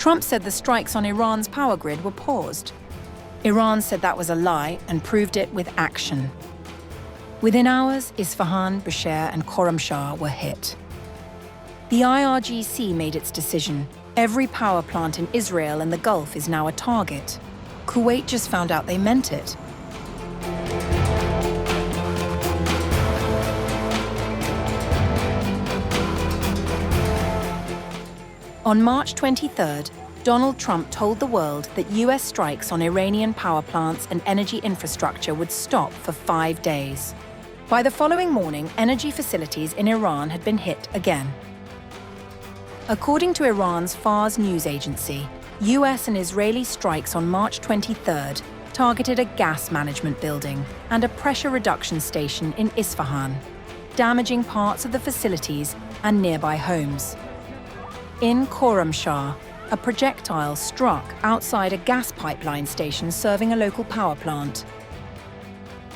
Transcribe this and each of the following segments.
Trump said the strikes on Iran's power grid were paused. Iran said that was a lie and proved it with action. Within hours, Isfahan, Bushehr, and Khorramshahr were hit. The IRGC made its decision. Every power plant in Israel and the Gulf is now a target. Kuwait just found out they meant it. On March 23rd, Donald Trump told the world that US strikes on Iranian power plants and energy infrastructure would stop for 5 days. By the following morning, energy facilities in Iran had been hit again. According to Iran's Fars news agency, US and Israeli strikes on March 23rd targeted a gas management building and a pressure reduction station in Isfahan, damaging parts of the facilities and nearby homes. In Khorramshahr, a projectile struck outside a gas pipeline station serving a local power plant.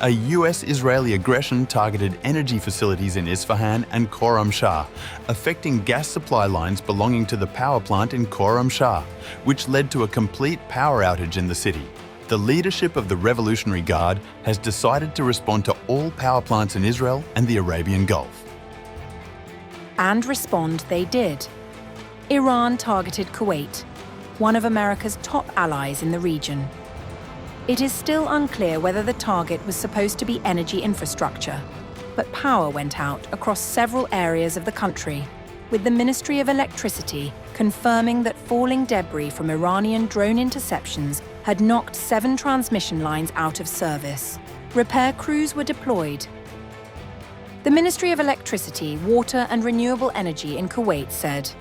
A US-Israeli aggression targeted energy facilities in Isfahan and Khorramshahr, affecting gas supply lines belonging to the power plant in Khorramshahr, which led to a complete power outage in the city. The leadership of the Revolutionary Guard has decided to respond to all power plants in Israel and the Arabian Gulf. And respond they did. Iran targeted Kuwait, one of America's top allies in the region. It is still unclear whether the target was supposed to be energy infrastructure, but power went out across several areas of the country, with the Ministry of Electricity confirming that falling debris from Iranian drone interceptions had knocked 7 transmission lines out of service. Repair crews were deployed. The Ministry of Electricity, Water and Renewable Energy in Kuwait said,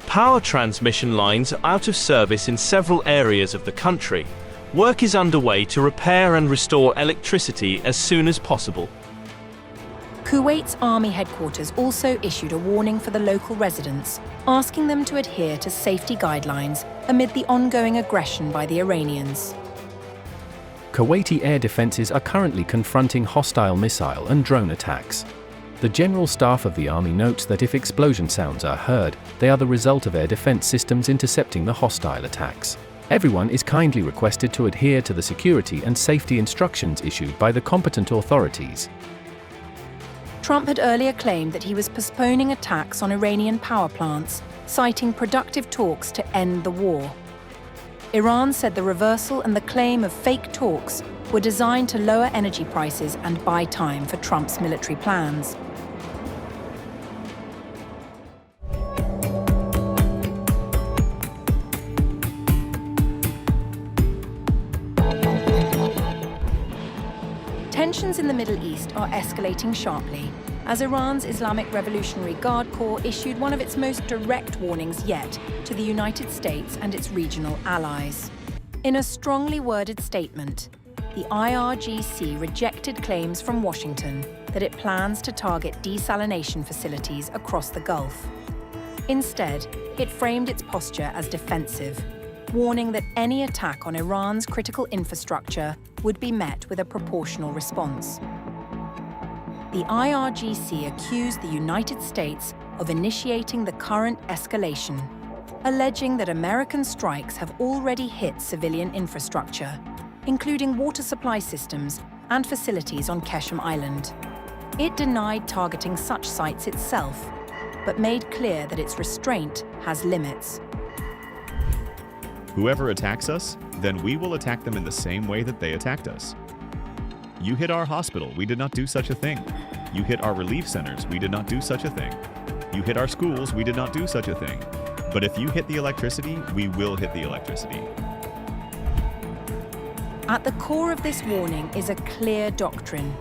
"Power transmission lines are out of service in several areas of the country. Work is underway to repair and restore electricity as soon as possible." Kuwait's army headquarters also issued a warning for the local residents, asking them to adhere to safety guidelines amid the ongoing aggression by the Iranians. Kuwaiti air defenses are currently confronting hostile missile and drone attacks. The General Staff of the Army notes that if explosion sounds are heard, they are the result of air defense systems intercepting the hostile attacks. Everyone is kindly requested to adhere to the security and safety instructions issued by the competent authorities. Trump had earlier claimed that he was postponing attacks on Iranian power plants, citing productive talks to end the war. Iran said the reversal and the claim of fake talks were designed to lower energy prices and buy time for Trump's military plans. Tensions in the Middle East are escalating sharply, as Iran's Islamic Revolutionary Guard Corps issued one of its most direct warnings yet to the United States and its regional allies. In a strongly worded statement, the IRGC rejected claims from Washington that it plans to target desalination facilities across the Gulf. Instead, it framed its posture as defensive, warning that any attack on Iran's critical infrastructure would be met with a proportional response. The IRGC accused the United States of initiating the current escalation, alleging that American strikes have already hit civilian infrastructure, including water supply systems and facilities on Keshem Island. It denied targeting such sites itself, but made clear that its restraint has limits. Whoever attacks us, then we will attack them in the same way that they attacked us. You hit our hospital, we did not do such a thing. You hit our relief centers, we did not do such a thing. You hit our schools, we did not do such a thing. But if you hit the electricity, we will hit the electricity. At the core of this warning is a clear doctrine.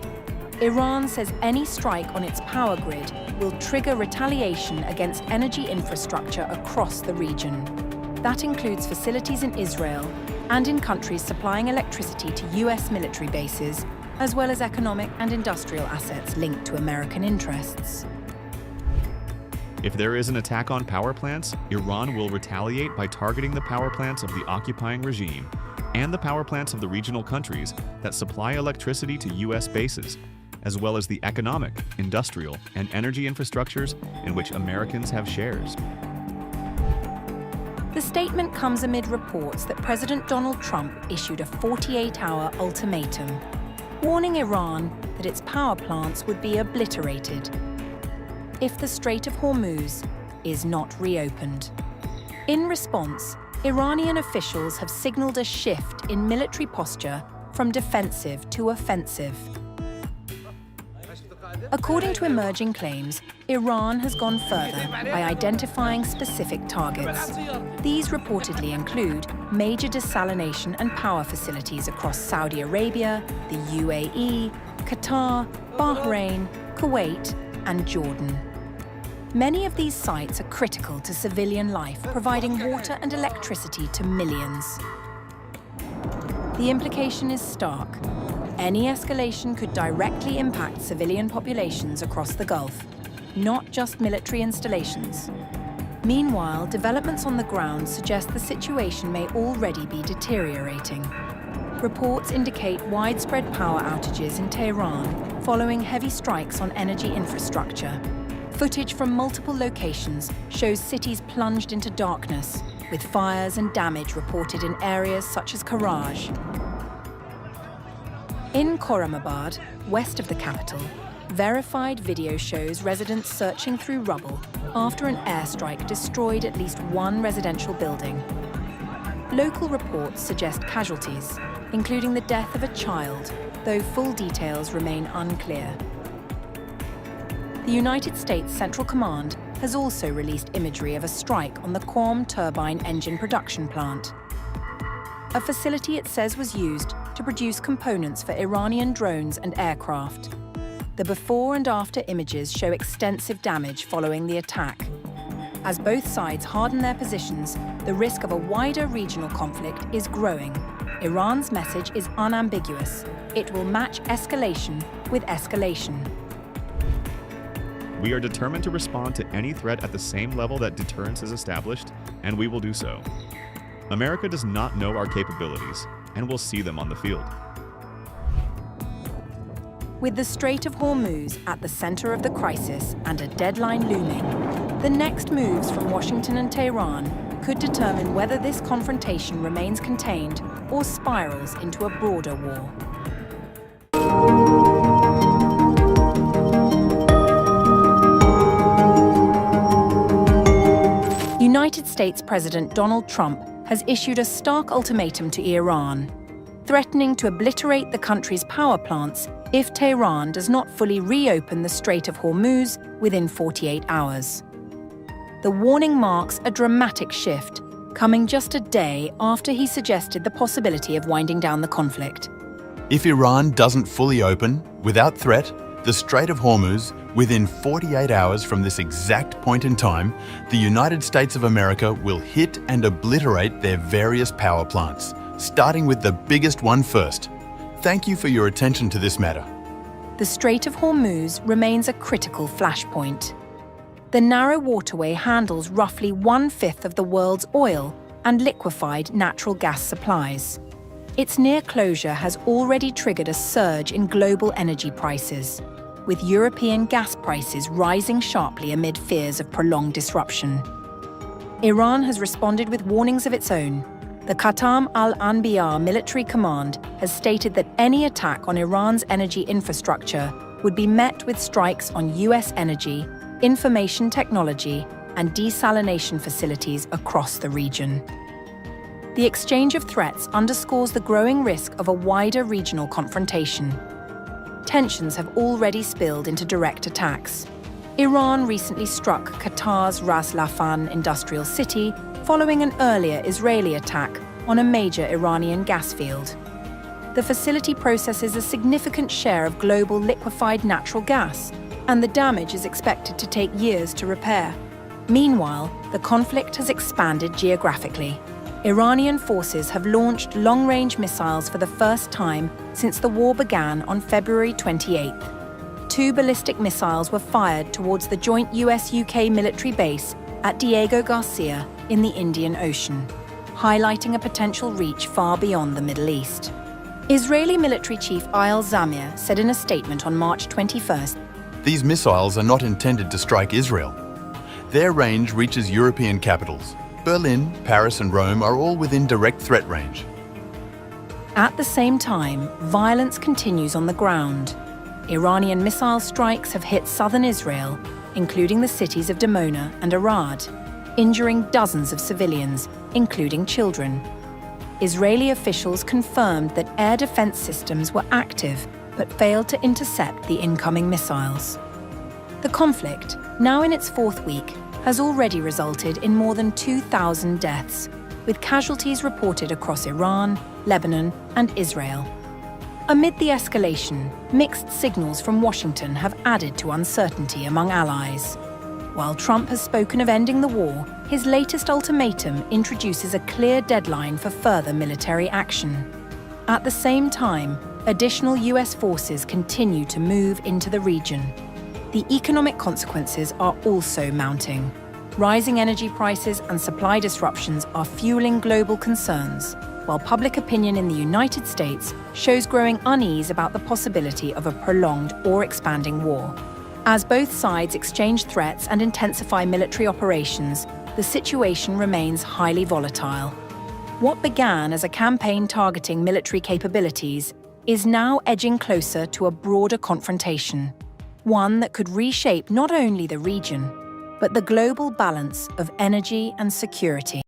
Iran says any strike on its power grid will trigger retaliation against energy infrastructure across the region. That includes facilities in Israel and in countries supplying electricity to US military bases, as well as economic and industrial assets linked to American interests. If there is an attack on power plants, Iran will retaliate by targeting the power plants of the occupying regime and the power plants of the regional countries that supply electricity to US bases, as well as the economic, industrial, and energy infrastructures in which Americans have shares. The statement comes amid reports that President Donald Trump issued a 48-hour ultimatum, warning Iran that its power plants would be obliterated if the Strait of Hormuz is not reopened. In response, Iranian officials have signaled a shift in military posture from defensive to offensive. According to emerging claims, Iran has gone further by identifying specific targets. These reportedly include major desalination and power facilities across Saudi Arabia, the UAE, Qatar, Bahrain, Kuwait, and Jordan. Many of these sites are critical to civilian life, providing water and electricity to millions. The implication is stark. Any escalation could directly impact civilian populations across the Gulf, not just military installations. Meanwhile, developments on the ground suggest the situation may already be deteriorating. Reports indicate widespread power outages in Tehran following heavy strikes on energy infrastructure. Footage from multiple locations shows cities plunged into darkness, with fires and damage reported in areas such as Karaj. In Khorramshahr, west of the capital, verified video shows residents searching through rubble after an airstrike destroyed at least one residential building. Local reports suggest casualties, including the death of a child, though full details remain unclear. The United States Central Command has also released imagery of a strike on the Qom turbine engine production plant, a facility it says was used to produce components for Iranian drones and aircraft. The before and after images show extensive damage following the attack. As both sides harden their positions, the risk of a wider regional conflict is growing. Iran's message is unambiguous. It will match escalation with escalation. We are determined to respond to any threat at the same level that deterrence is established, and we will do so. America does not know our capabilities, and will see them on the field. With the Strait of Hormuz at the center of the crisis and a deadline looming, the next moves from Washington and Tehran could determine whether this confrontation remains contained or spirals into a broader war. United States President Donald Trump has issued a stark ultimatum to Iran, threatening to obliterate the country's power plants if Tehran does not fully reopen the Strait of Hormuz within 48 hours. The warning marks a dramatic shift, coming just a day after he suggested the possibility of winding down the conflict. If Iran doesn't fully open, without threat, the Strait of Hormuz within 48 hours from this exact point in time, the United States of America will hit and obliterate their various power plants, starting with the biggest one first. Thank you for your attention to this matter. The Strait of Hormuz remains a critical flashpoint. The narrow waterway handles roughly 1/5 of the world's oil and liquefied natural gas supplies. Its near closure has already triggered a surge in global energy prices, with European gas prices rising sharply amid fears of prolonged disruption. Iran has responded with warnings of its own. The Qatam al-Anbiya military command has stated that any attack on Iran's energy infrastructure would be met with strikes on US energy, information technology, and desalination facilities across the region. The exchange of threats underscores the growing risk of a wider regional confrontation. Tensions have already spilled into direct attacks. Iran recently struck Qatar's Ras Laffan industrial city following an earlier Israeli attack on a major Iranian gas field. The facility processes a significant share of global liquefied natural gas, and the damage is expected to take years to repair. Meanwhile, the conflict has expanded geographically. Iranian forces have launched long-range missiles for the first time since the war began on February 28th. 2 ballistic missiles were fired towards the joint US-UK military base at Diego Garcia in the Indian Ocean, highlighting a potential reach far beyond the Middle East. Israeli military chief Eyal Zamir said in a statement on March 21st, These missiles are not intended to strike Israel. Their range reaches European capitals, Berlin, Paris and Rome are all within direct threat range. At the same time, violence continues on the ground. Iranian missile strikes have hit southern Israel, including the cities of Dimona and Arad, injuring dozens of civilians, including children. Israeli officials confirmed that air defense systems were active but failed to intercept the incoming missiles. The conflict, now in its fourth week, has already resulted in more than 2,000 deaths, with casualties reported across Iran, Lebanon, and Israel. Amid the escalation, mixed signals from Washington have added to uncertainty among allies. While Trump has spoken of ending the war, his latest ultimatum introduces a clear deadline for further military action. At the same time, additional US forces continue to move into the region. The economic consequences are also mounting. Rising energy prices and supply disruptions are fueling global concerns, while public opinion in the United States shows growing unease about the possibility of a prolonged or expanding war. As both sides exchange threats and intensify military operations, the situation remains highly volatile. What began as a campaign targeting military capabilities is now edging closer to a broader confrontation, one that could reshape not only the region, but the global balance of energy and security.